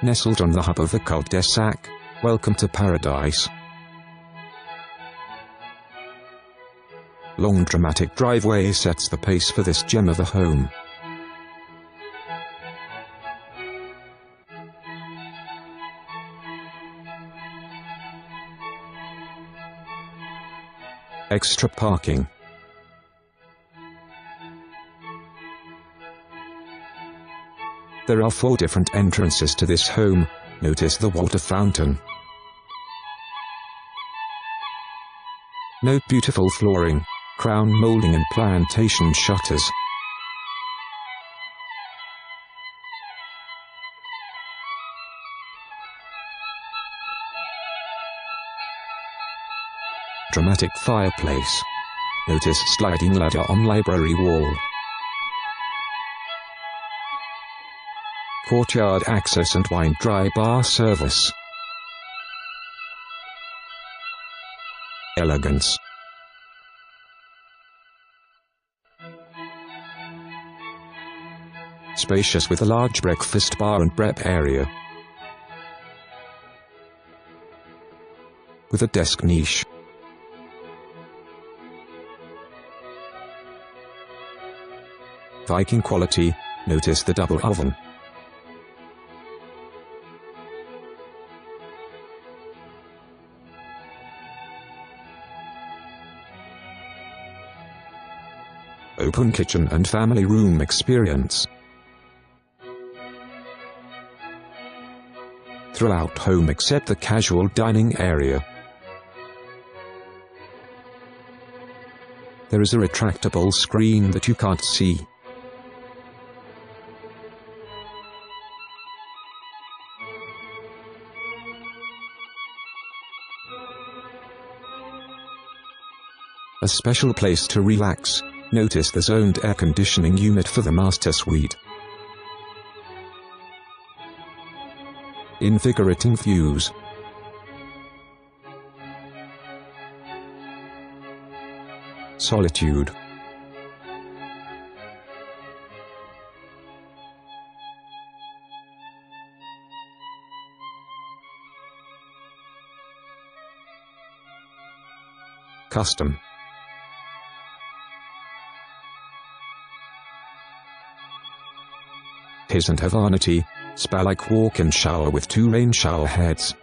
Nestled on the hub of the cul-de-sac, welcome to paradise. Long dramatic driveway sets the pace for this gem of a home. Extra parking. There are 4 different entrances to this home. Notice the water fountain. Note beautiful flooring, crown molding and plantation shutters. Dramatic fireplace. Notice sliding ladder on library wall. Courtyard access and wine dry bar service. Elegance. Spacious with a large breakfast bar and prep area. With a desk niche. Viking quality, notice the double oven. Open kitchen and family room experience. Throughout home except the casual dining area. There is a retractable screen that you can't see. A special place to relax. Notice the zoned air conditioning unit for the master suite. Invigorating views. Solitude. Custom. His and her vanity, spa-like walk-in shower with 2 rain shower heads.